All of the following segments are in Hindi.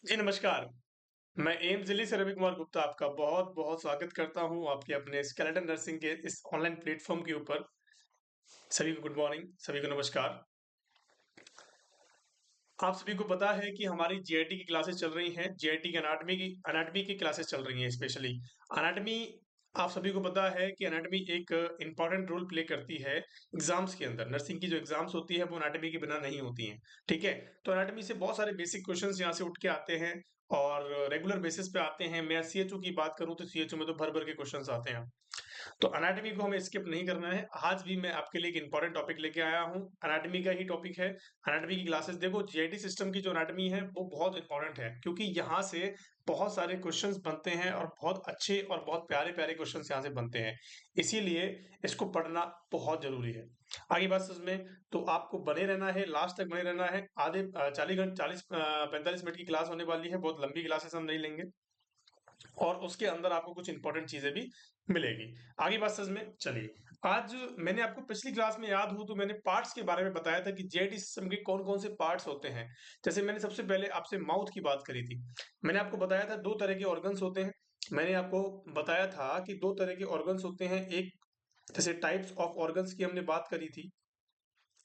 जी, नमस्कार। मैं एम्स दिल्ली से रवि कुमार गुप्ता आपका बहुत-बहुत स्वागत करता हूँ आपके अपने स्केलेटन नर्सिंग के इस ऑनलाइन प्लेटफ़ॉर्म के ऊपर। सभी को गुड मॉर्निंग, सभी को नमस्कार। आप सभी को पता है कि हमारी जीआईटी की क्लासेस चल रही हैं, जीआईटी की एनाटॉमी की क्लासेस चल रही हैं स्पेशली। एनाटॉमी आप सभी को पता है कि एनाटॉमी एक इम्पोर्टेंट रोल प्ले करती है एग्ज़ाम्स के अंदर। नर्सिंग की जो एग्ज़ाम्स होती है, वो एनाटॉमी के बिना नहीं होती हैं, ठीक है? तो एनाटॉमी से बहुत सारे बेसिक क्वेश्चन्स यहाँ से उठ के आते हैं और रेगुलर बेसिस पे आते हैं। मैं सीएचओ की बात करूँ तो सीएचओ में तो भर-भर के क्वेश्चन्स आते हैं। तो एनाटॉमी को हमें स्किप नहीं करना है। आज भी मैं आपके लिए एक इंपॉर्टेंट टॉपिक लेके आया हूँ। एनाटॉमी का ही टॉपिक है। एनाटॉमी की क्लासेस देखो जीआईटी सिस्टम की जो एनाटॉमी है वो बहुत इंपॉर्टेंट है क्योंकि यहाँ से बहुत सारे क्वेश्चंस बनते हैं और बहुत अच्छे और बहुत प्यारे-प्यारे क्वेश्चंस यहाँ से बनते हैं। इसीलिए इसको पढ़ना बहुत ज़रूरी है। आगे बात समझ में तो आपको बने रहना है, लास्ट तक बने रहना है। 45 मिनट की क्लास होने वाली है। बहुत लंबी क्लासेस हम नहीं लेंगे। और उसके अंदर आपको कुछ इंपॉर्टेंट चीजें भी मिलेगी। आगे बात समझ में चलिए। आज मैंने आपको पिछली क्लास में याद हो तो मैंने पार्ट्स के बारे में बताया था कि जेआईटी सिस्टम के कौन-कौन से पार्ट्स होते हैं। जैसे मैंने सबसे पहले आपसे माउथ की बात करी थी। मैंने आपको बताया था 2 तरह के ऑर्गन्स होते हैं। मैंने आपको बताया था कि 2 तरह के ऑर्गन्स होते हैं। एक जैसे टाइप्स ऑफ ऑर्गन्स की हमने बात करी थी।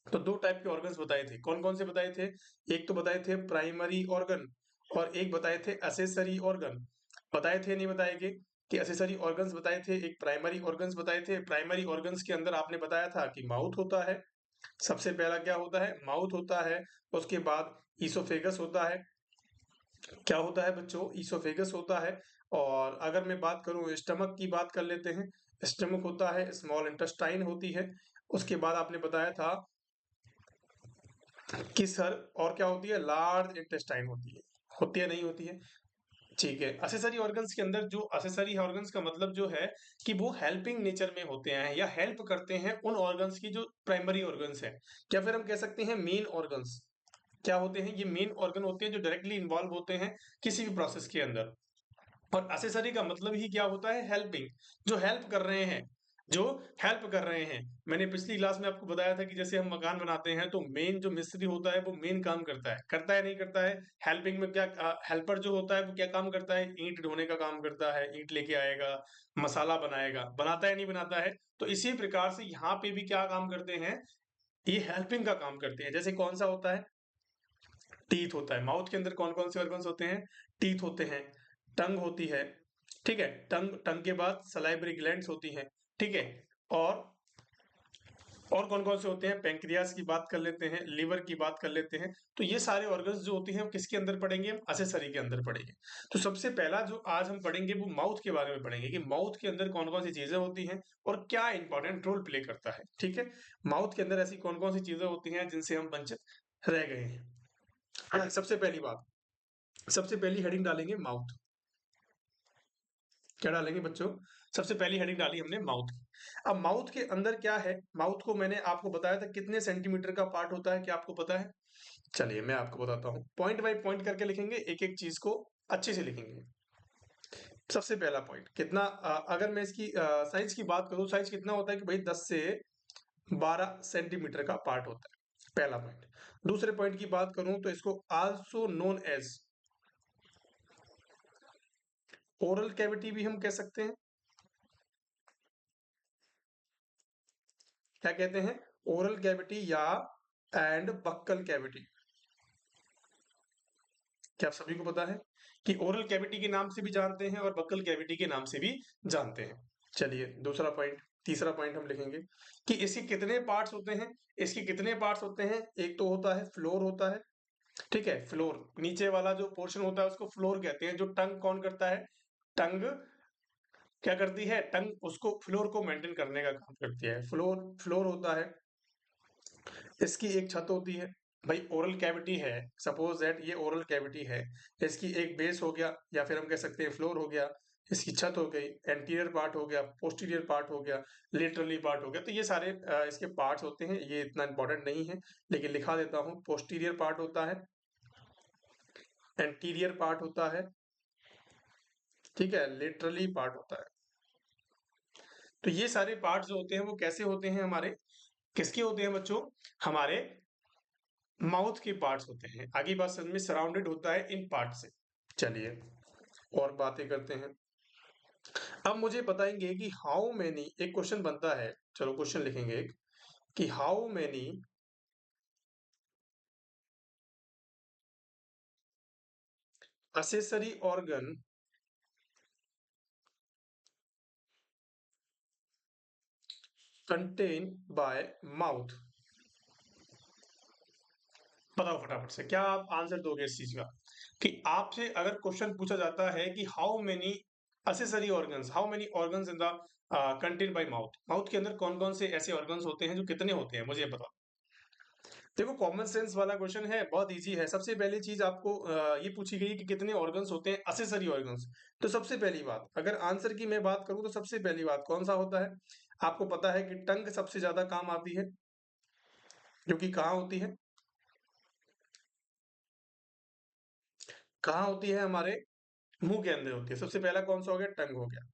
तो 2 टाइप के ऑर्गन्स बताए थे। कौन-कौन से बताए थे? एक तो बताए थे प्राइमरी ऑर्गन और एक बताए थे एक्सेसरी ऑर्गन। बताए थे नहीं बताए थे कि एक्सेसरी ऑर्गन्स बताए थे, एक प्राइमरी ऑर्गन्स बताए थे। प्राइमरी ऑर्गन्स के अंदर आपने बताया था कि माउथ होता है। सबसे पहला क्या होता है? माउथ होता है। उसके बाद ईसोफेगस होता है। क्या होता है बच्चों? ईसोफेगस होता है। और अगर मैं बात करूँ स्टमक की बात कर लेते हैं। स्टमक होता है, स्मॉल इंटेस्टाइन होती है। उसके बाद आपने बताया था कि सर और क्या होती है? लार्ज इंटेस्टाइन होती है नहीं होती है? ठीक है। एक्सेसरी ऑर्गन्स के अंदर जो एक्सेसरी ऑर्गन्स का मतलब जो है कि वो हेल्पिंग नेचर में होते हैं या हेल्प करते हैं उन ऑर्गन्स की जो प्राइमरी ऑर्गन्स हैं। या फिर हम कह सकते हैं मेन ऑर्गन्स। क्या होते हैं? ये मेन ऑर्गन होते हैं जो डायरेक्टली इन्वॉल्व होते हैं किसी भी प्रोसेस के अंदर। और एक्सेसरी का मतलब ही क्या होता है? हेल्पिंग, जो हेल्प कर रहे हैं, जो हेल्प कर रहे हैं। मैंने पिछली क्लास में आपको बताया था कि जैसे हम मकान बनाते हैं तो मेन जो मिस्त्री होता है वो मेन काम करता है नहीं करता है? हेल्पिंग में क्या हेल्पर जो होता है वो क्या काम करता है? ईंट ढोने का काम करता है, ईंट लेके आएगा, मसाला बनाएगा, बनाता है नहीं बनाता है? तो इसी प्रकार से यहाँ पे भी क्या काम करते हैं? ये हेल्पिंग का काम करते हैं। जैसे कौन सा होता है? टीथ होता है। माउथ के अंदर कौन-कौन से ऑर्गन्स होते हैं? टीथ होते हैं, टंग होती है, ठीक है? टंग टंग के बाद सलाइवरी ग्लैंड्स होती हैं, ठीक है? और और कौन-कौन से होते हैं? पैंक्रियास की बात कर लेते हैं, लिवर की बात कर लेते हैं। तो ये सारे ऑर्गन्स जो होते हैं वो किसके अंदर पड़ेंगे? हम एक्सेसरी के अंदर पड़ेंगे। तो सबसे पहला जो आज हम पढ़ेंगे वो माउथ के बारे में पढ़ेंगे कि माउथ के अंदर कौन-कौन सी चीज़ें होती हैं और क्या इंपॉर्टेंट रोल प्ले करता है, ठीक है? माउथ के अंदर ऐसी कौन-कौन सी चीज़ें होती हैं जिनसे हम वंचित रह गए हैं। हाँ, सबसे पहली बात सबसे पहली हेडिंग डालेंगे माउथ। क्या डालेंगे बच्चों? सबसे पहली हेडिंग डाली हमने माउथ की। अब माउथ के अंदर क्या है? माउथ को मैंने आपको बताया था कितने सेंटीमीटर का पार्ट होता है, क्या आपको पता है? चलिए मैं आपको बताता हूँ। पॉइंट बाय पॉइंट करके लिखेंगे, एक-एक चीज़ को अच्छे से लिखेंगे। सबसे पहला पॉइंट कितना अगर मैं इसकी साइज़ की बात करूँ, साइज़ कितना होता है कि भई 10 से 12 सेंटीमीटर का पार्ट होता है, पहला पॉइंट। दूसरे पॉइंट की बात करूँ तो इसको also known as oral cavity भी हम कह सकते हैं। क्या कहते हैं? ओरल कैविटी या एंड बक्कल कैविटी। क्या आप सभी को पता है कि ओरल कैविटी के नाम से भी जानते हैं और बक्कल कैविटी के नाम से भी जानते हैं। चलिए दूसरा पॉइंट, तीसरा पॉइंट हम लिखेंगे कि इसके कितने पार्ट्स होते हैं? इसके कितने पार्ट्स होते हैं? एक तो होता है फ्लोर होता है, ठीक है? फ्लोर, नीचे वाला जो पोर्शन होता है उसको फ्लोर कहते हैं। जो टंग कौन करता है? टंग क्या करती है? टंग उसको फ्लोर को मेंटेन करने का काम करती है। फ्लोर फ्लोर होता है। इसकी एक छत होती है। भाई ओरल कैविटी है, सपोज दैट ये ओरल कैविटी है। इसकी एक बेस हो गया या फिर हम कह सकते हैं फ्लोर हो गया। इसकी छत हो गई, एंटीरियर पार्ट हो गया, पोस्टीरियर पार्ट हो गया, लेटरली पार्ट हो गया। तो ये सारे इसके पार्ट्स होते हैं। ये इतना इंपॉर्टेंट नहीं है, लेकिन लिखा देता हूँ। पोस्टीरियर पार्ट होता है, एंटीरियर पार्ट होता है, ठीक है, लेटरली पार्ट होता है। तो ये सारे पार्ट्स जो होते हैं वो कैसे होते हैं हमारे? किसके होते हैं बच्चों? हमारे माउथ के पार्ट्स होते हैं। आगे बात समझ में, सराउंडेड होता है इन पार्ट से। चलिए और बातें करते हैं। अब मुझे बताएंगे कि हाउ मेनी, एक क्वेश्चन बनता है, चलो क्वेश्चन लिखेंगे एक, कि how many accessory organ contained by mouth। बताओ फटाफट से क्या आप आंसर दोगे इस चीज का, कि आपसे अगर क्वेश्चन पूछा जाता है कि how many accessory organs, how many organs in the contain bye mouth, mouth के अंदर कौन कौन से ऐसे ऑर्गन्स होते हैं, जो कितने होते हैं, मुझे बताओ। देखो कॉमन सेंस वाला क्वेश्चन है, बहुत इजी है। सबसे पहली चीज आपको ये पूछी गई कि कितने ऑर्गन्स होते हैं असेसरी ऑर्गन्स। तो सबसे पहली बात, अगर आंसर की मैं बात करूं तो सबसे पहली बात कौन सा होता है, आपको पता है कि टंग सबसे ज्यादा काम आती है, जो कि कहाँ होती है, कहाँ होती है, हमारे मुंह के अंदर होती है। सबसे पहला कौन सा हो गया, टंग हो गया।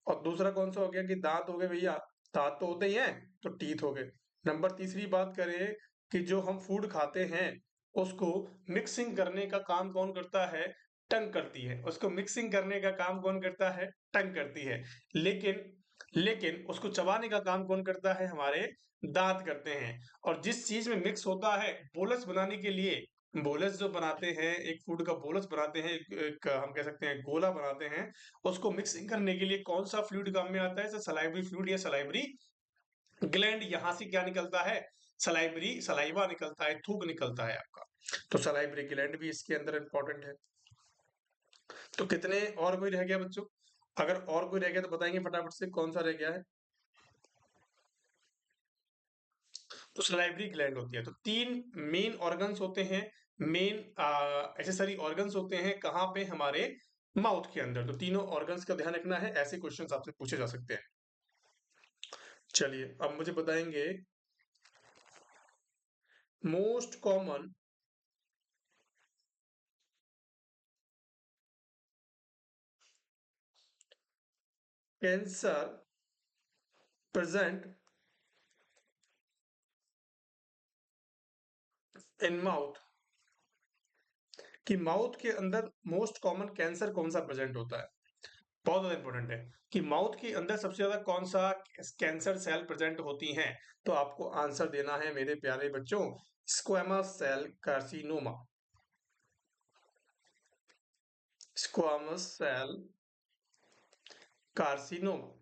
और दूसरा कौन सा हो गया कि दांत हो गए भैया, दांत तो होते ही हैं, तो टीथ हो गए। नंबर तीसरी बात करें कि जो हम फूड खाते हैं उसको मिक्सिंग करने का काम कौन करता है, टंग करती है। उसको मिक्सिंग करने का काम कौन करता है, टंग करती है। लेकिन लेकिन उसको चबाने का काम कौन करता है, हमारे दांत करते हैं। और जिस चीज में मिक्स होता है बोलस बनाने के लिए, बोलस जो बनाते हैं, एक फूड का बोलस बनाते हैं, एक हम कह सकते हैं गोला बनाते हैं, उसको मिक्सिंग करने के लिए कौन सा फ्लूइड काम में आता है, सलाइवरी फ्लूइड या सलाइवरी ग्लैंड। यहां से क्या निकलता है, सलाइवरी, सलाइवा निकलता है, थूक निकलता है आपका। तो सलाइवरी ग्लैंड भी इसके अंदर इंपॉर्टेंट है। तो कितने, और कोई रह गया बच्चों, अगर और कोई रह गया तो बताएंगे फटाफट से कौन सा रह गया है। तो सलाइवरी ग्लैंड होती है। तो तीन मेन ऑर्गन्स होते हैं, मेन एसेसरी ऑर्गन्स होते हैं कहाँ पे, हमारे माउथ के अंदर। तो तीनों ऑर्गन्स का ध्यान रखना है, ऐसे क्वेश्चंस आपसे पूछे जा सकते हैं। चलिए अब मुझे बताएंगे most common cancer present in mouth, कि माउथ के अंदर मोस्ट कॉमन कैंसर कौन सा प्रेजेंट होता है। बहुत ज्यादा इंपॉर्टेंट है कि माउथ के अंदर सबसे ज्यादा कौन सा कैंसर सेल प्रेजेंट होती हैं। तो आपको आंसर देना है मेरे प्यारे बच्चों, squamous cell carcinoma. Squamous cell carcinoma.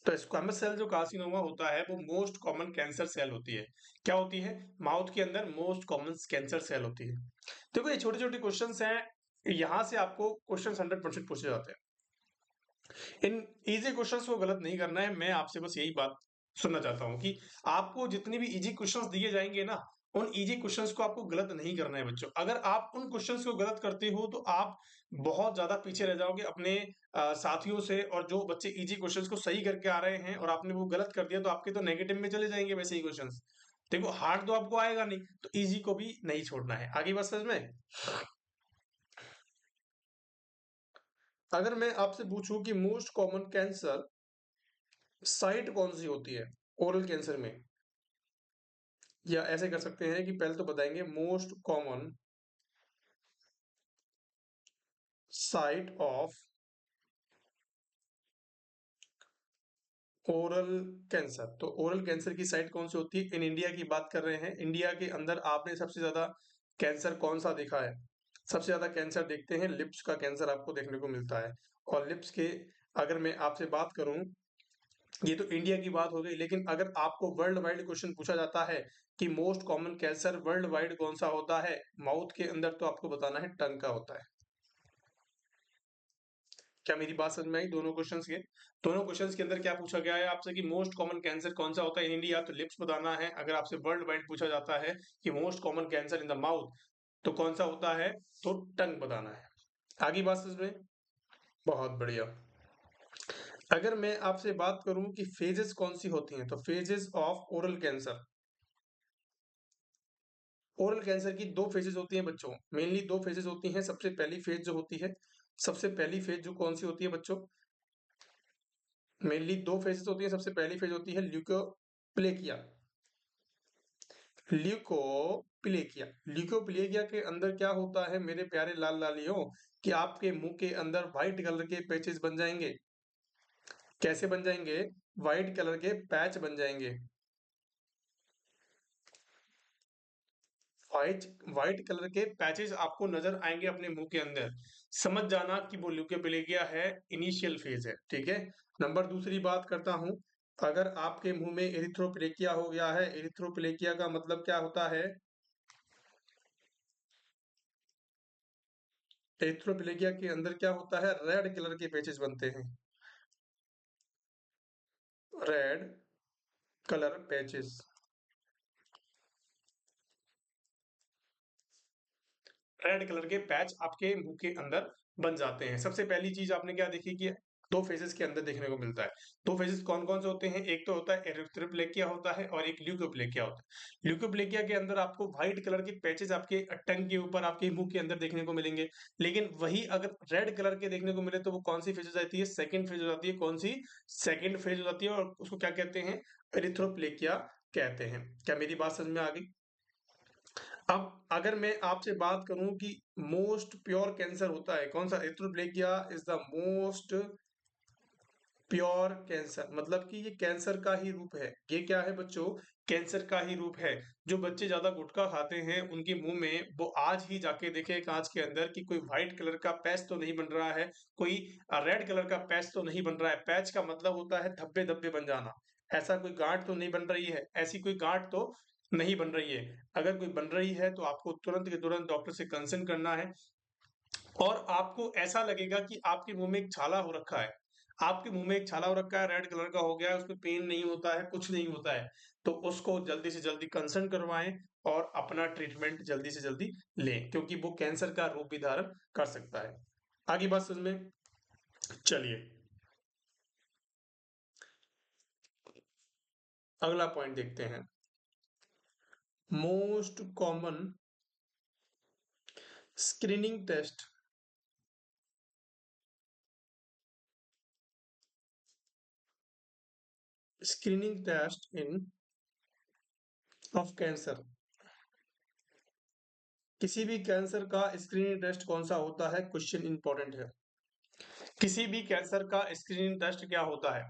तो स्क्वेमस सेल जो कार्सिनोमा होता है वो मोस्ट कॉमन कैंसर सेल होती है। क्या होती है, माउथ के अंदर मोस्ट कॉमन कैंसर सेल होती है। देखो ये छोटे छोटे क्वेश्चंस हैं, यहां से आपको क्वेश्चंस 100% पूछे जाते हैं। इन इजी क्वेश्चंस को गलत नहीं करना है, मैं आपसे बस यही बात सुनना चाहता हूं कि आपको जितने भी इजी क्वेश्चंस दिए जाएंगे ना, उन इजी क्वेश्चंस को आपको गलत नहीं करना है बच्चों। अगर आप उन क्वेश्चंस को गलत करते हो तो आप बहुत ज्यादा पीछे रह जाओगे अपने साथियों से। और जो बच्चे इजी क्वेश्चंस को सही करके आ रहे हैं और आपने वो गलत कर दिया, तो आपके तो नेगेटिव में चले जाएंगे वैसे ही क्वेश्चंस। देखो हार्ड तो आपको आएगा नहीं, तो इजी को भी नहीं छोड़ना है। आगे बात समझ में, अगर मैं आपसे पूछूं कि मोस्ट कॉमन कैंसर साइट कौन सी होती है ओरल कैंसर में, या ऐसे कर सकते हैं कि पहले तो बताएंगे most common site of oral cancer. तो ओरल कैंसर की साइट कौन सी होती है, इन इंडिया की बात कर रहे हैं। इंडिया के अंदर आपने सबसे ज्यादा कैंसर कौन सा देखा है, सबसे ज्यादा कैंसर देखते हैं लिप्स का कैंसर आपको देखने को मिलता है। और लिप्स के, अगर मैं आपसे बात करूं, ये तो इंडिया की बात हो गई, लेकिन अगर आपको वर्ल्ड वाइड क्वेश्चन पूछा जाता है कि most common cancer world wide कौन सा होता है माउथ के अंदर, तो आपको बताना है टंग का होता है। क्या मेरी बात समझ में आई, दोनों क्वेश्चंस के, दोनों क्वेश्चंस के अंदर क्या पूछा गया है आपसे कि मोस्ट कॉमन कैंसर कौन सा होता है इन इंडिया, तो लिप्स बताना है। अगर आपसे वर्ल्ड वाइड पूछा जाता है कि most common cancer in the mouth, तो कौन सा होता है, तो टंग बताना है। आगे बात समझ में, बहुत बढ़िया। अगर मैं आपसे बात करूं कि फेजेस कौन सी होती हैं, तो phases of oral cancer, oral cancer की दो फेजेस होती हैं बच्चों, मेनली दो फेजेस होती हैं। सबसे पहली फेज जो होती है, सबसे पहली फेज जो कौन सी होती है बच्चों, मेनली दो फेजेस होती है। सबसे पहली फेज होती है ल्यूकोप्लेकिया, ल्यूकोप्लेकिया। ल्यूकोप्लेकिया के अंदर क्या होता है मेरे प्यारे लाल लालियों, कि आपके मुंह के अंदर व्हाइट कलर के पैचेस बन जाएंगे। कैसे बन जाएंगे? व्हाइट कलर के पैच बन जाएंगे। व्हाइट व्हाइट कलर के पैचेस आपको नजर आएंगे अपने मुंह के अंदर। समझ जाना कि वो ल्यूकोप्लेकिया है, इनिशियल फेज है। ठीक है। नंबर दूसरी बात करता हूं, अगर आपके मुंह में एरिथ्रोप्लेकिया हो गया है, एरिथ्रोप्लेकिया का मतलब क्या होता है? एरिथ्रोप्लेकिया के अंदर क्या होता है? रेड कलर के पैचेस बनते हैं। Red colour patches. Red colour के पैच आपके मुंह के अंदर बन जाते हैं। सबसे पहली चीज आपने क्या देखी कि दो फेजेस के अंदर देखने को मिलता है। दो फेजेस कौन कौन से होते हैं? एक तो होता है एरिथ्रोप्लेकिया होता है और एक ल्यूकोप्लेकिया होता है। ल्यूकोप्लेकिया के अंदर आपको व्हाइट कलर के पैचेस आपके टंग के ऊपर, आपके मुंह के अंदर देखने को मिलेंगे। लेकिन वही अगर रेड कलर के देखने को मिले तो वो कौन सी फेज हो जाती है? सेकंड फेज हो जाती है। कौन सी? सेकंड फेज हो जाती है, और उसको क्या कहते हैं? एरिथ्रोप्लेकिया कहते हैं। क्या मेरी बात समझ में आ गई? अब अगर मैं आपसे बात करूं कि मोस्ट प्योर कैंसर होता है कौन सा? Erythroplakia is the most pure cancer, मतलब कि ये कैंसर का ही रूप है। ये क्या है बच्चों? कैंसर का ही रूप है। जो बच्चे ज्यादा गुटखा खाते हैं उनके मुंह में वो आज ही जाके देखे कांच के अंदर कि कोई व्हाइट कलर का पैच तो नहीं बन रहा है, कोई रेड कलर का पैच तो नहीं बन रहा है। पैच का मतलब होता है धब्बे धब्बे बन जाना। ऐसा कोई गांठ तो नहीं बन रही है, ऐसी कोई गांठ तो नहीं बन रही है। अगर कोई बन रही है तो आपको तुरंत के तुरंत डॉक्टर से कंसल्ट करना है। और आपको ऐसा लगेगा कि आपके मुंह में एक छाला हो रखा है। आपके मुंह में एक छाला हो रखा है, रेड कलर का हो गया है, उसमें पेन नहीं होता है, कुछ नहीं होता है। तो उसको जल्दी से जल्दी कंसल्ट करवाएं और अपना ट्रीटमेंट जल्दी से जल्दी लें, क्योंकि वो कैंसर का रूप भी धारण कर सकता है। आगे बात समझ में? चलिए अगला पॉइंट देखते हैं। Most common screening test. Screening test in of cancer. किसी भी कैंसर का स्क्रीनिंग टेस्ट कौन सा होता है? क्वेश्चन इंपॉर्टेंट है। किसी भी कैंसर का स्क्रीनिंग टेस्ट क्या होता है?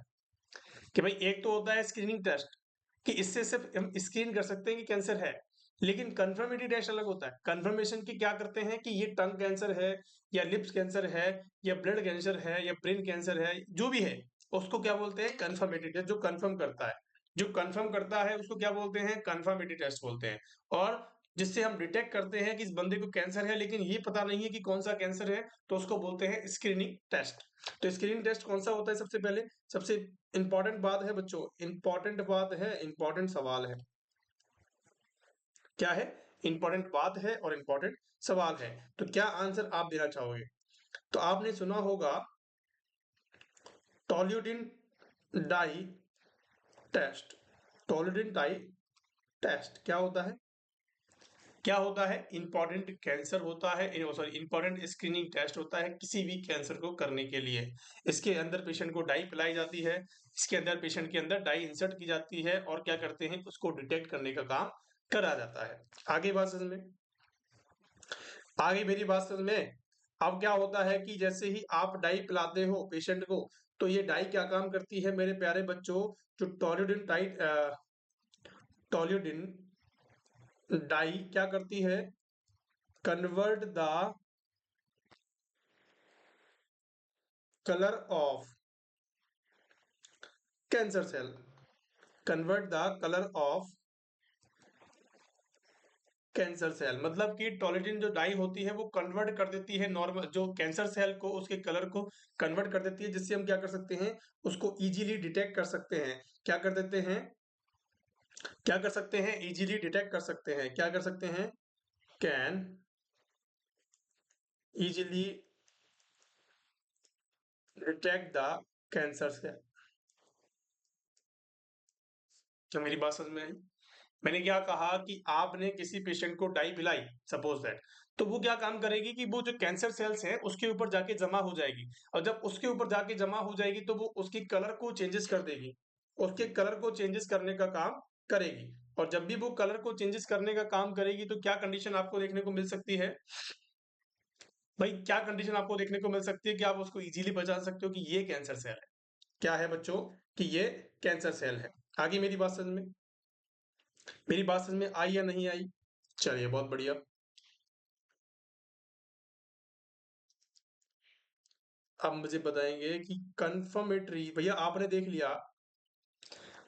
कि भाई एक तो होता है स्क्रीनिंग टेस्ट, कि इससे सिर्फ हम स्क्रीन कर सकते हैं कि कैंसर है। लेकिन कंफर्मेटरी टेस्ट अलग होता है। कंफर्मेशन की क्या करते हैं कि ये टंग कैंसर है, या लिप्स कैंसर है, या ब्लड कैंसर है, या ब्रेन कैंसर है, जो भी है उसको क्या बोलते हैं? Confirmatory test. जो कंफर्म करता है, जो कंफर्म करता है उसको क्या बोलते हैं? कंफर्मेटरी टेस्ट बोलते हैं। और जिससे हम डिटेक्ट करते हैं कि इस बंदे को कैंसर है लेकिन ये पता नहीं है कि कौन सा कैंसर है, तो उसको बोलते हैं स्क्रीनिंग टेस्ट। तो स्क्रीनिंग टेस्ट कौन सा होता है? सबसे पहले, सबसे इंपॉर्टेंट बात है बच्चों, इंपॉर्टेंट बात है, इंपॉर्टेंट सवाल है। क्या है? इंपॉर्टेंट बात है और इंपॉर्टेंट सवाल है। तो क्या आंसर आप देना चाहोगे? तो आपने सुना होगा टोल्यूडिन डाई टेस्ट। टोल्यूडिन डाई टेस्ट क्या होता है? क्या होता है? इंपॉर्टेंट कैंसर होता है, सॉरी इंपॉर्टेंट स्क्रीनिंग टेस्ट होता है किसी भी कैंसर को करने के लिए। इसके अंदर पेशेंट को डाई पिलाई जाती है, इसके अंदर पेशेंट के अंदर डाई इंसर्ट की जाती है, और क्या करते हैं? उसको डिटेक्ट करने का काम करा जाता है। आगे बात समझ में? आगे मेरी बात समझ में? अब क्या होता है कि जैसे ही आप डाई पिलाते हो पेशेंट को, तो ये डाई क्या काम करती है मेरे प्यारे बच्चों? जो टोल्यूडिन डाई, टोल्यूडिन डाई क्या करती है? Convert the colour of cancer cell. Convert the colour of cancer cell, मतलब कि टोलेटिन जो डाई होती है वो कन्वर्ट कर देती है नॉर्मल जो कैंसर सेल को, उसके कलर को कन्वर्ट कर देती है, जिससे हम क्या कर सकते हैं? उसको इजीली डिटेक्ट कर सकते हैं। क्या कर देते हैं? क्या कर सकते हैं? इजीली डिटेक्ट कर सकते हैं। क्या कर सकते हैं? Can easily detect the cancer cell. क्या मेरी बात समझ में आई? मैंने क्या कहा कि आपने किसी पेशेंट को डाई पिलाई, सपोज दैट, तो वो क्या काम करेगी कि वो जो कैंसर सेल्स है उसके ऊपर जाके जमा हो जाएगी, और जब उसके ऊपर जाके जमा हो जाएगी तो वो उसकी कलर को चेंजेस कर देगी, उसके कलर को चेंजेस करने का काम करेगी। और जब भी वो कलर को चेंजेस करने का काम करेगी तो क्या कंडीशन आपको देखने को मिल सकती है? भाई क्या कंडीशन आपको देखने को मिल सकती है कि आप उसको इजीली पहचान सकते हो कि ये कैंसर सेल है? क्या है बच्चों? कि ये कैंसर सेल है। आगे मेरी बात समझ में, मेरी बात समझ में आई या नहीं आई? चलिए बहुत बढ़िया। अब मुझे बताएंगे कि कंफर्मेटरी, भैया आपने देख लिया,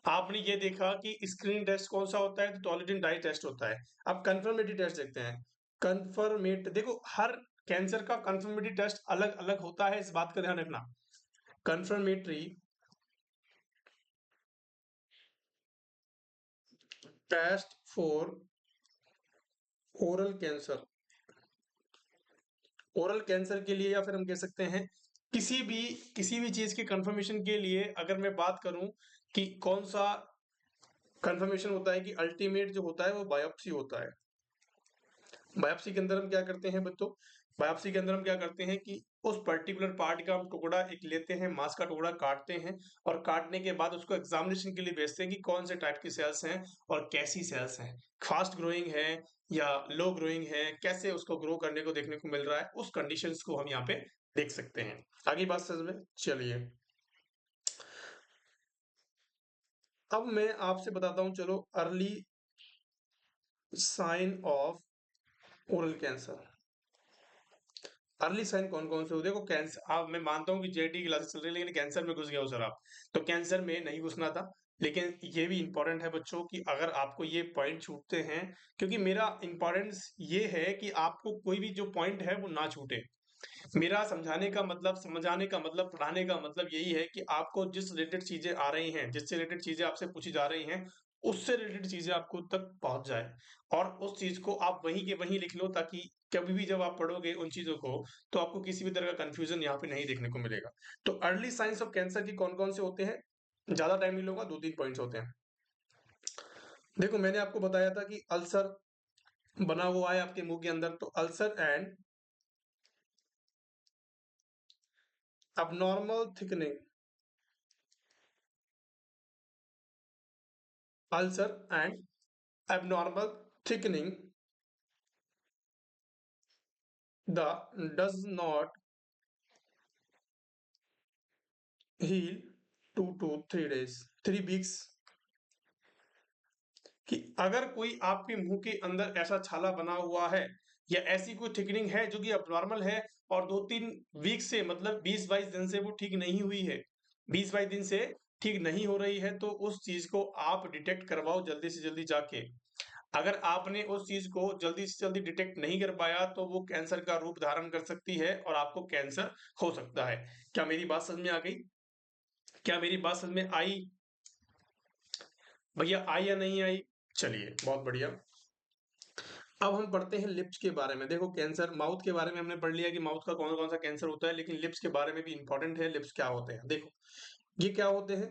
आपने ये देखा कि स्क्रीन टेस्ट कौन सा होता है, तो टॉर्लिडइन डाई टेस्ट होता है। अब कंफर्मेटरी टेस्ट देखते हैं। कंफर्मेट, देखो हर कैंसर का कंफर्मेटरी टेस्ट अलग अलग होता है, इस बात का ध्यान रखना। Confirmatory test for oral cancer, oral cancer के लिए, या फिर हम कह सकते हैं किसी भी किसी भी चीज के कंफर्मेशन के लिए, अगर मैं बात करूं कि कौन सा कंफर्मेशन होता है, कि अल्टीमेट जो होता है वो बायोप्सी होता है। बायोप्सी के अंदर हम क्या करते हैं बच्चों? बायोप्सी के अंदर हम क्या करते हैं कि उस पर्टिकुलर पार्ट का हम टुकड़ा एक लेते हैं, मांस का टुकड़ा काटते हैं, और काटने के बाद उसको एग्जामिनेशन के लिए भेजते हैं कि कौन से टाइप की सेल्स हैं और कैसी सेल्स हैं, फास्ट ग्रोइंग है या लो ग्रोइंग है, कैसे उसको ग्रो करने को देखने को मिल रहा है, उस कंडीशंस को हम यहाँ पे देख सकते हैं। आगे बात समझ में, चलिए अब मैं आपसे बताता हूँ, चलो early sign of oral cancer. Early sign कौन कौन से होते हैं? देखो कैंसर, आप मैं मानता हूँ कि जेटी की क्लासेस चल रही है, लेकिन कैंसर में घुस गया हो सर आप, तो कैंसर में नहीं घुसना था। लेकिन ये भी इंपॉर्टेंट है बच्चों कि अगर आपको ये पॉइंट छूटते हैं, क्योंकि मेरा इंपॉर्टेंस ये है कि आपको कोई भी जो पॉइंट है वो ना छूटे। मेरा समझाने का मतलब, समझाने का मतलब, पढ़ाने का मतलब यही है कि आपको जिस रिलेटेड चीजें आ रही हैं, जिससे रिलेटेड चीजें आपसे पूछी जा रही हैं, उससे रिलेटेड चीजें आपको तक पहुंच जाए, और उस चीज को आप वहीं के वहीं लिख लो, ताकि कभी भी जब आप पढ़ोगे उन चीजों को, तो आपको किसी भी तरह का कंफ्यूजन यहाँ पे नहीं देखने को मिलेगा। तो अर्ली साइंस ऑफ कैंसर की कौन कौन से होते हैं? ज्यादा टाइम नहीं लूंगा, दो तीन पॉइंट्स होते हैं। देखो मैंने आपको बताया था कि अल्सर बना हुआ है आपके मुंह के अंदर, तो ulcer and abnormal thickening, ulcer and abnormal thickening the does not heal 2 to 3 days, 3 weeks। कि अगर कोई आपके मुंह के अंदर ऐसा छाला बना हुआ है, या ऐसी कोई थिकनिंग है जो कि अबनॉर्मल है, और 2-3 वीक से, मतलब 20-22 दिन से वो ठीक नहीं हुई है, 20-22 दिन से ठीक नहीं हो रही है, तो उस चीज को आप डिटेक्ट करवाओ जल्दी से जल्दी जाके। अगर आपने उस चीज को जल्दी से जल्दी डिटेक्ट नहीं कर पाया, तो वो कैंसर का रूप धारण कर सकती है और आपको कैंसर हो सकता है। क्या मेरी बात समझ में आ गई? क्या मेरी बात समझ में आई? भैया आई या नहीं आई? चलिए बहुत बढ़िया। अब हम पढ़ते हैं लिप्स के बारे में। देखो कैंसर, माउथ के बारे में हमने पढ़ लिया कि माउथ का कौन कौन सा कैंसर होता है, लेकिन लिप्स के बारे में भी इंपॉर्टेंट है, लिप्स क्या होते हैं। देखो ये क्या होते हैं,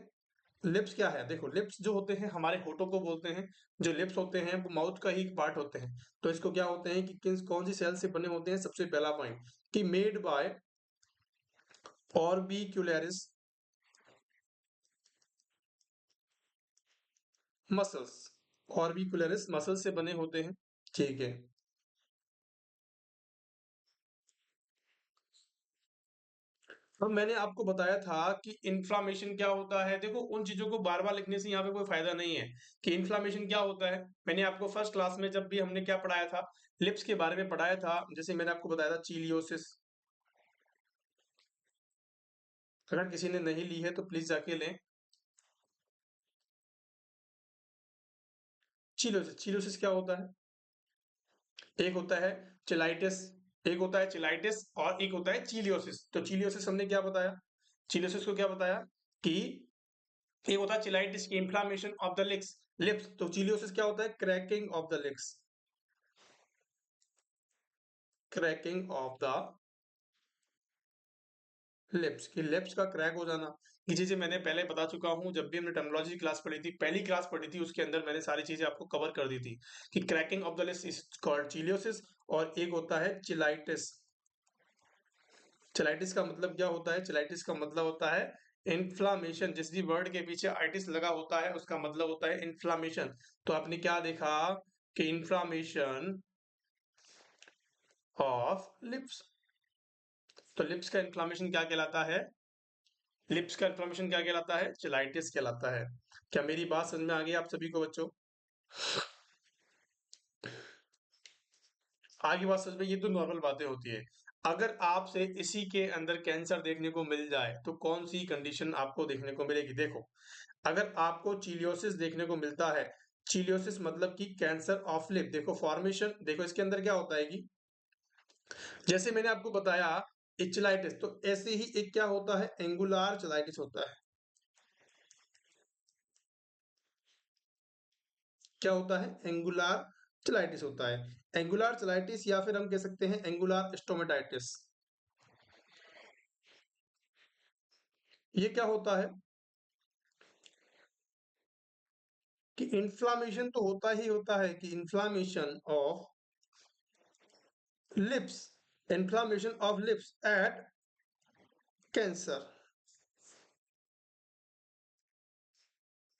लिप्स क्या है? देखो लिप्स जो होते हैं हमारे होठों को बोलते हैं। जो लिप्स होते हैं वो माउथ का ही एक पार्ट होते हैं। तो इसको क्या होते हैं कि किस कौन सी सेल से बने होते हैं? सबसे पहला पॉइंट कि मेड बाय ऑर्बिक्यूलरिस मसल्स, ऑर्बिक्यूलरिस मसल से बने होते हैं, ठीक है। अब मैंने आपको बताया था कि इन्फ्लामेशन क्या होता है। देखो उन चीजों को बार बार लिखने से यहाँ पे कोई फायदा नहीं है कि इन्फ्लामेशन क्या होता है। मैंने आपको फर्स्ट क्लास में जब भी हमने क्या पढ़ाया था, लिप्स के बारे में पढ़ाया था, जैसे मैंने आपको बताया था चीलियोसिस। अगर किसी ने नहीं ली है तो प्लीज जाके लें। चीलियोसिस, चीलियोसिस क्या होता है? एक होता है चिलाइटिस, एक होता है चिलाइटिस और एक होता है चीलियोसिस। तो चीलियोसिस हमने क्या बताया, चीलियोसिस को क्या बताया कि एक होता है चिलाइटिस की inflammation of the lips, lips. तो चिलियोसिस क्या होता है? Cracking of the lips, cracking of the lips, की लिप्स का क्रैक हो जाना। ये चीजें मैंने पहले बता चुका हूं, जब भी हमने टर्मिनोलॉजी क्लास पढ़ी थी, पहली क्लास पढ़ी थी, उसके अंदर मैंने सारी चीजें आपको कवर कर दी थी कि cracking of the lips is called cheilosis, और एक होता है चिलाइटिस। चिलाइटिस का मतलब क्या होता है? चिलाइटिस का मतलब होता है इन्फ्लामेशन, जिस भी वर्ड के पीछे आइटिस लगा होता है उसका मतलब होता है इन्फ्लामेशन। तो आपने क्या देखा कि इन्फ्लामेशन ऑफ लिप्स, तो लिप्स का इन्फ्लामेशन क्या कहलाता है? लिप्स का इन्फ्लामेशन क्या कहलाता है? चिलाइटिस कहलाता है। क्या मेरी बात समझ में आ गई आप सभी को बच्चों? आगे बात समझ में, ये तो नॉर्मल बातें होती है। अगर आपसे इसी के अंदर कैंसर देखने को मिल जाए तो कौन सी कंडीशन आपको देखने को मिलेगी? देखो, अगर आपको चिलियोसिस देखने को मिलता है, चिलियोसिस मतलब कि कैंसर ऑफ लिप, देखो फॉर्मेशन, देखो इसके अंदर क्या होता है कि जैसे मैंने आपको बताया इचलाइटिस, तो ऐसे ही एक क्या होता है, एंगुलर चलाइटिस होता है। क्या होता है? एंगुलर चलाइटिस होता है। एंगुलर चलाइटिस या फिर हम कह सकते हैं एंगुलर स्टोमेटाइटिस। ये क्या होता है कि इन्फ्लामेशन तो होता ही होता है कि inflammation of lips, inflammation of lips at cancer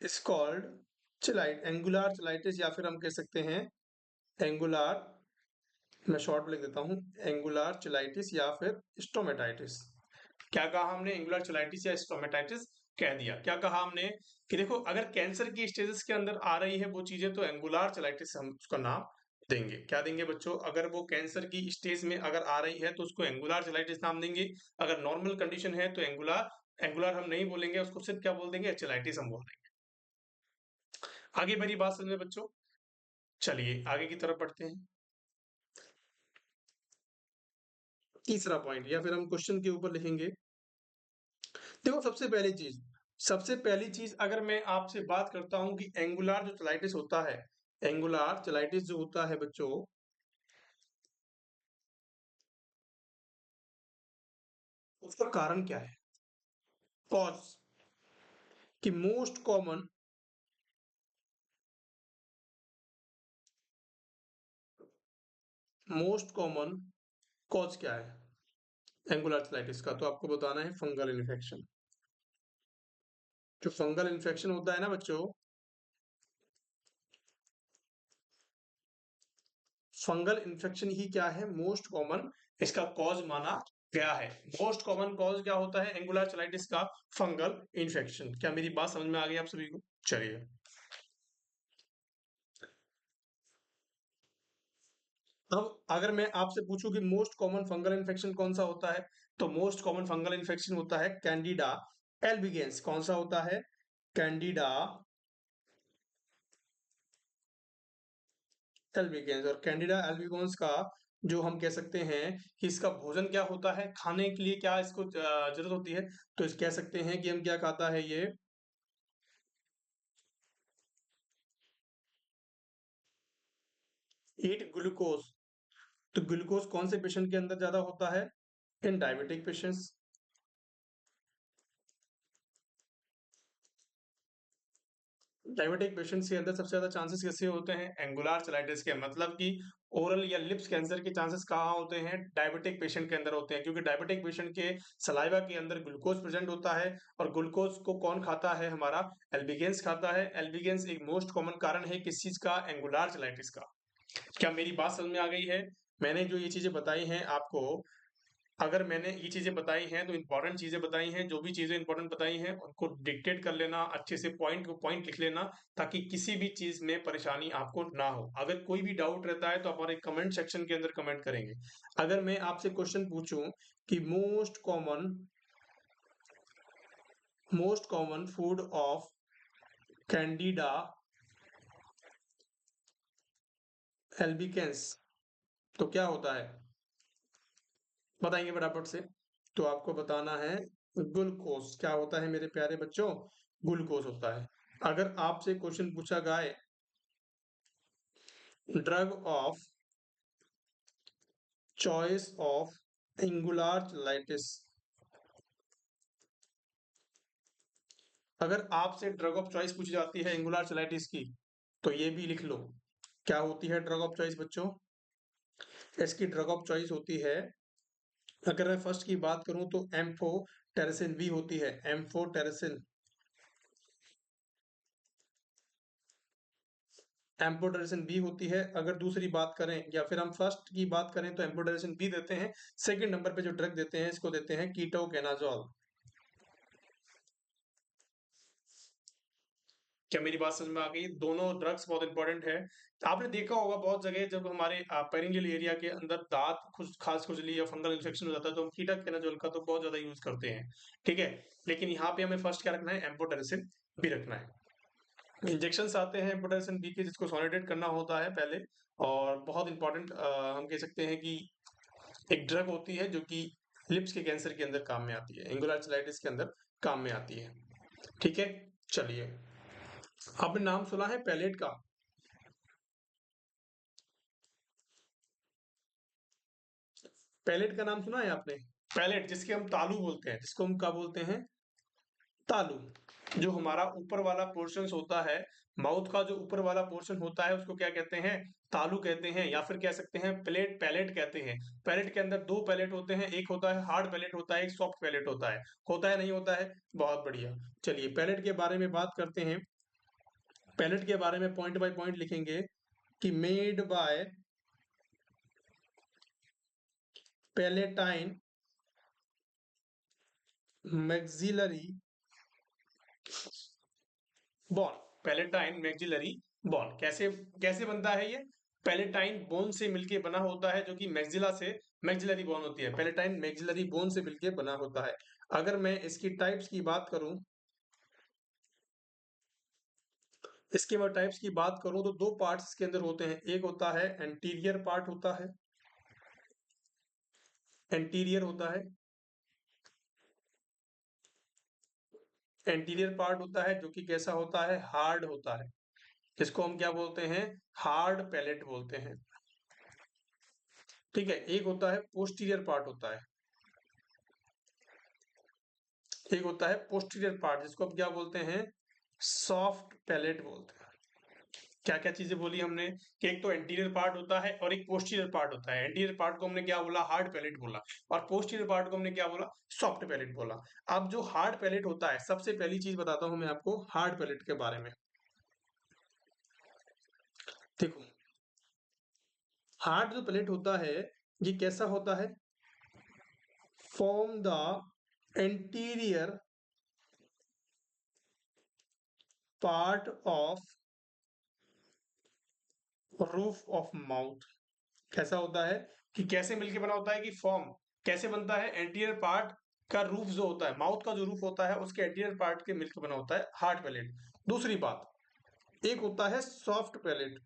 is called cheilitis, angular cheilitis, या फिर हम कह सकते हैं एंगुलर, मैं शॉर्ट में लिख देता हूं, एंगुलर चिलाइटिस या फिर स्टोमेटाइटिस। क्या कहा हमने? एंगुलर चिलाइटिस या स्टोमेटाइटिस कह दिया। क्या कहा हमने कि देखो अगर कैंसर की स्टेजेस के अंदर आ रही है वो चीजें तो एंगुलर चिलाइटिस हम उसका नाम देंगे। क्या देंगे बच्चों? अगर वो कैंसर की स्टेज में अगर आ रही है तो उसको एंगुलर चिलाइटिस नाम देंगे। अगर नॉर्मल कंडीशन है तो एंगुलर, एंगुलर हम नहीं बोलेंगे उसको, सिर्फ क्या बोल देंगे? चिलाइटिस हम बोल देंगे। आगे मेरी बात समझे बच्चों? चलिए आगे की तरफ बढ़ते हैं। तीसरा पॉइंट, या फिर हम क्वेश्चन के ऊपर लिखेंगे। देखो सबसे पहली चीज अगर मैं आपसे बात करता हूं कि एंगुलर जो चलाइटिस होता है, एंगुलर चलाइटिस जो होता है बच्चों, उसका कारण क्या है? कॉज, कि मोस्ट कॉमन कॉज क्या है एंगुलर चलाइटिस का? तो आपको बताना है फंगल इन्फेक्शन। जो फंगल इन्फेक्शन होता है ना बच्चों, फंगल इन्फेक्शन ही क्या है? मोस्ट कॉमन इसका कॉज माना गया है। मोस्ट कॉमन कॉज क्या होता है एंगुलर चलाइटिस का? Fungal infection. क्या मेरी बात समझ में आ गई आप सभी को? चलिए, अब अगर मैं आपसे पूछूं कि मोस्ट कॉमन फंगल इन्फेक्शन कौन सा होता है, तो मोस्ट कॉमन फंगल इन्फेक्शन होता है कैंडिडा एल्बिगेंस। कौन सा होता है? कैंडिडा एल्बिगेंस। और कैंडिडा एल्बिगेंस का जो हम कह सकते हैं कि इसका भोजन क्या होता है, खाने के लिए क्या इसको जरूरत होती है, तो इस कह सकते हैं कि हम क्या खाता है ये, ईट ग्लूकोज। तो ग्लूकोज कौन से पेशेंट के अंदर ज्यादा होता है? In diabetic patients. Diabetic patients के अंदर सबसे ज्यादा चांसेस कैसे होते हैं एंगुलर चलाइटिस के? मतलब कि ओरल या लिप्स कैंसर के चांसेस कहाँ होते हैं? डायबिटिक पेशेंट के अंदर होते हैं, क्योंकि डायबिटिक पेशेंट के सलाइवा के अंदर ग्लूकोज प्रेजेंट होता है। और ग्लूकोज को कौन खाता है? हमारा एल्बिगेंस खाता है। एल्बिगेंस एक मोस्ट कॉमन कारण है किस चीज का? एंगुलर चलाइटिस का। क्या मेरी बात समझ में आ गई है? मैंने जो ये चीजें बताई हैं आपको, अगर मैंने ये चीजें बताई हैं तो इंपॉर्टेंट चीजें बताई हैं, जो भी चीजें इंपॉर्टेंट बताई हैं उनको डिक्टेट कर लेना, अच्छे से पॉइंट को पॉइंट लिख लेना, ताकि किसी भी चीज में परेशानी आपको ना हो। अगर कोई भी डाउट रहता है तो आप हमारे कमेंट सेक्शन के अंदर कमेंट करेंगे। अगर मैं आपसे क्वेश्चन पूछूं कि most common food of Candida albicans, तो क्या होता है? बताएंगे फटाफट से। तो आपको बताना है ग्लूकोज। क्या होता है मेरे प्यारे बच्चों? ग्लूकोज होता है। अगर आपसे क्वेश्चन पूछा जाए drug of choice of angular cheilitis, अगर आपसे ड्रग ऑफ चॉइस पूछी जाती है एंगुलर चलाइटिस की, तो ये भी लिख लो। क्या होती है ड्रग ऑफ चॉइस बच्चों? इसकी ड्रग ऑफ चॉइस होती है, अगर मैं फर्स्ट की बात करूं तो एम्फो टेरेसिन बी होती है एम्फोटेरेसिन। एम्फोटेरेसिन बी होती है। अगर दूसरी बात करें या फिर हम फर्स्ट की बात करें तो एम्फोटेरेसिन बी देते हैं। सेकंड नंबर पे जो ड्रग देते हैं इसको देते हैं कीटोकेनाजोल। क्या मेरी बात समझ में आ गई? दोनों ड्रग्स बहुत इंपॉर्टेंट है। आपने देखा होगा बहुत जगह जब हमारे पेरिनियल एरिया के अंदर दांत खास खुजली या फंगल इन्फेक्शन हो जाता है तो हम कीटोकेनाजोल का तो बहुत ज्यादा यूज करते हैं। ठीक है, लेकिन यहाँ पे हमें फर्स्ट क्या रखना है? एम्फोटेरेसिन बी रखना है। इंजेक्शन आते हैं एम्फोटेरेसिन बी के जिसको सोनिडेट करना होता है पहले। और बहुत इंपॉर्टेंट हम कह सकते हैं कि एक ड्रग होती है जो कि लिप्स के कैंसर के अंदर काम में आती है, एंगुलर चलाइटिस के अंदर काम में आती है। ठीक है, चलिए, आपने नाम सुना है पैलेट का? पैलेट का नाम सुना है आपने? पैलेट जिसके हम तालू बोलते हैं, जिसको हम क्या बोलते हैं? तालू। जो हमारा ऊपर वाला पोर्शन होता है, माउथ का जो ऊपर वाला पोर्शन होता है उसको क्या कहते हैं? तालू कहते हैं, या फिर कह सकते हैं प्लेट, पैलेट कहते हैं। पैलेट के अंदर दो पैलेट होते हैं, एक होता है हार्ड पैलेट होता है, एक सॉफ्ट पैलेट होता है नहीं होता है? बहुत बढ़िया। चलिए पैलेट के बारे में बात करते हैं। पैलेट के बारे में पॉइंट बाय पॉइंट लिखेंगे कि made by palatine maxillary bone. Palatine maxillary bone कैसे कैसे बनता है ये? पैलेटाइन बोन से मिलके बना होता है, जो कि मैक्सिला से मैक्सिलरी बोन होती है। पैलेटाइन मैक्सिलरी बोन से मिलके बना होता है। अगर मैं इसकी टाइप्स की बात करूं, इसके बाद टाइप्स की बात करूं तो दो पार्ट्स इसके अंदर होते हैं। एक होता है एंटीरियर पार्ट होता है, एंटीरियर होता है, एंटीरियर पार्ट होता है जो कि कैसा होता है? हार्ड होता है। इसको हम क्या बोलते हैं? हार्ड पैलेट बोलते हैं। ठीक है, एक होता है पोस्टीरियर पार्ट होता है, एक होता है पोस्टीरियर पार्ट जिसको हम क्या बोलते हैं? सॉफ्ट पैलेट बोलते हैं। क्या क्या चीजें बोली हमने कि एक तो एंटीरियर पार्ट होता है और एक पोस्टीरियर पार्ट होता है। एंटीरियर पार्ट को हमने क्या बोला? हार्ड पैलेट बोला। और पोस्टीरियर पार्ट को हमने क्या बोला? सॉफ्ट पैलेट बोला। अब जो हार्ड पैलेट होता है, सबसे पहली चीज बताता हूं मैं आपको हार्ड पैलेट के बारे में। देखो, हार्ड जो पैलेट होता है ये कैसा होता है? Form the anterior part of roof of mouth. कैसा होता है कि कैसे मिलके बना होता है? कि फॉर्म कैसे बनता है? एंटीरियर पार्ट का रूफ जो होता है, माउथ का जो रूफ होता है उसके एंटीरियर पार्ट के मिलकर बना होता है हार्ड पैलेट। दूसरी बात, एक होता है सॉफ्ट पैलेट।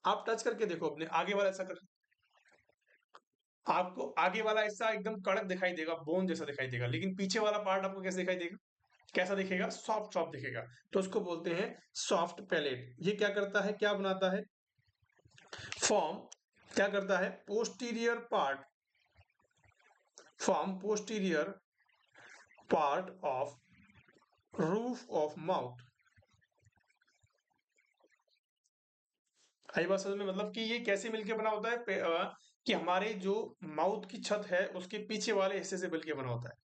आप टच करके देखो अपने आगे वाला, ऐसा कर, आपको आगे वाला ऐसा एकदम कड़क दिखाई देगा, बोन जैसा दिखाई देगा, लेकिन पीछे वाला पार्ट आपको कैसे दिखाई देगा? कैसा दिखेगा? सॉफ्ट सॉफ्ट दिखेगा। तो उसको बोलते हैं सॉफ्ट पैलेट। ये क्या करता है, क्या बनाता है? फॉर्म क्या करता है? Posterior part, form posterior part of roof of mouth. आई बात समझ में? मतलब कि ये कैसे मिलके बना होता है? कि हमारे जो माउथ की छत है उसके पीछे वाले हिस्से से मिलके बना होता है।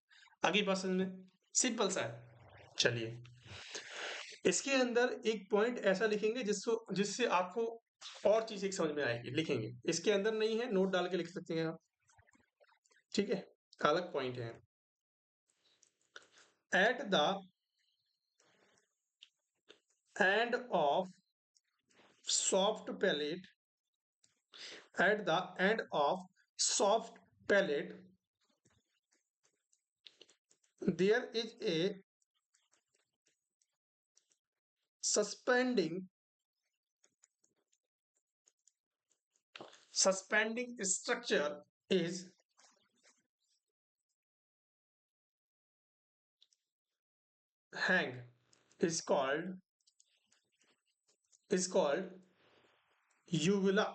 आगे बात समझ में? सिंपल सा है। चलिए, इसके अंदर एक पॉइंट ऐसा लिखेंगे जिसको जिससे आपको और चीज एक समझ में आएगी। लिखेंगे, इसके अंदर नहीं है, नोट डाल के लिख सकते हैं आप। ठीक है, अलग पॉइंट है। At the end of soft palate, at the end of soft palate there is a suspending structure is hang, is called uvula।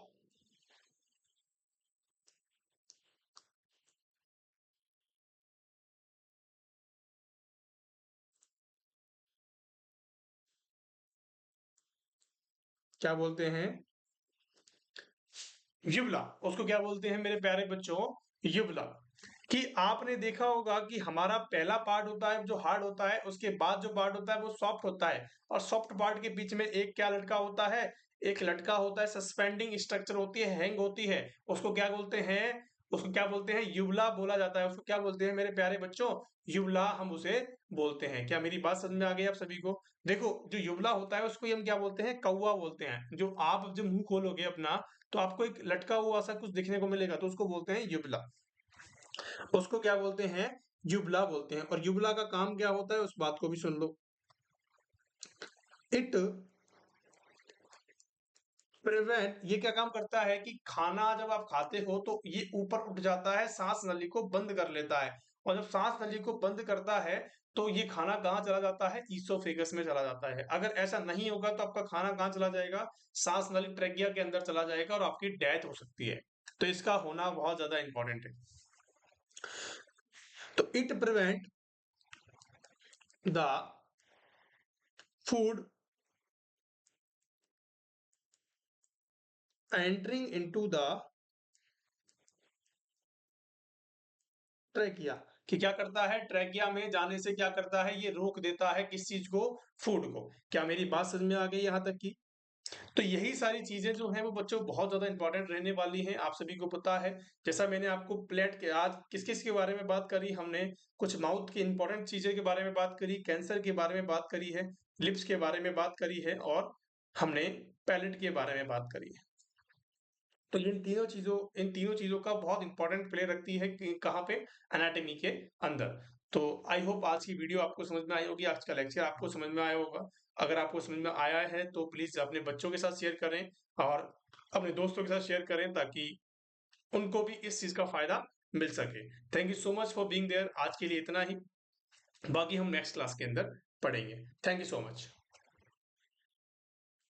क्या बोलते हैं? यूवला। उसको क्या बोलते हैं मेरे प्यारे बच्चों? युवला। कि आपने देखा होगा कि हमारा पहला पार्ट होता है जो हार्ड होता है, उसके बाद जो पार्ट होता है वो सॉफ्ट होता है, और सॉफ्ट पार्ट के बीच में एक क्या लटका होता है, एक लटका होता है, सस्पेंडिंग स्ट्रक्चर होती है, हैंग होती है, उसको क्या बोलते हैं, उसको क्या बोलते हैं, युवला बोला जाता है। उसको क्या बोलते हैं मेरे प्यारे बच्चों, युवला हम उसे बोलते हैं। क्या मेरी बात समझ में आ गई आप सभी को? देखो जो युवला होता है उसको ही हम क्या बोलते हैं, कौवा बोलते हैं। जो आप जब मुंह खोलोगे अपना तो आपको एक लटका हुआ सा कुछ दिखने को मिलेगा, तो उसको बोलते हैं युवला। उसको क्या बोलते हैं, युवला बोलते हैं। और युवला का काम क्या होता है उस बात को भी सुन लो। इट प्रिवेंट, ये क्या काम करता है कि खाना जब आप खाते हो तो ये ऊपर उठ जाता है, सांस नली को बंद कर लेता है, और जब सांस नली को बंद करता है तो ये खाना कहाँ चला जाता है, ईसोफेगस में चला जाता है। अगर ऐसा नहीं होगा तो आपका खाना कहाँ चला जाएगा, सांस नली ट्रेकिया के अंदर चला जाएगा और आपकी डेथ हो सकती है। तो इसका होना बहुत ज्यादा इंपॉर्टेंट है। तो it prevent the food entering into the trachea, कि क्या करता है, ट्रैकिया में जाने से क्या करता है, ये रोक देता है किस चीज को, फूड को। क्या मेरी बात समझ में आ गई यहाँ तक की? तो यही सारी चीजें जो हैं वो बच्चों बहुत ज्यादा इंपॉर्टेंट रहने वाली हैं, आप सभी को पता है। जैसा मैंने आपको प्लेट के आज किस किस के बारे में बात करी, हमने कुछ माउथ की इंपॉर्टेंट चीजें के बारे में बात करी, कैंसर के बारे में बात करी है, लिप्स के बारे में बात करी है, और हमने पैलेट के बारे में बात करी है। तो इन तीनों चीजों का बहुत इंपॉर्टेंट प्ले रखती है कि कहाँ पे, एनाटॉमी के अंदर। तो आई होप आज की वीडियो आपको समझ में आई होगी, आज का लेक्चर आपको समझ में आया होगा। अगर आपको समझ में आया है तो प्लीज अपने बच्चों के साथ शेयर करें और अपने दोस्तों के साथ शेयर करें, ताकि उनको भी इस चीज का फायदा मिल सके। Thank you so much for being there. आज के लिए इतना ही, बाकी हम नेक्स्ट क्लास के अंदर पढ़ेंगे। Thank you so much.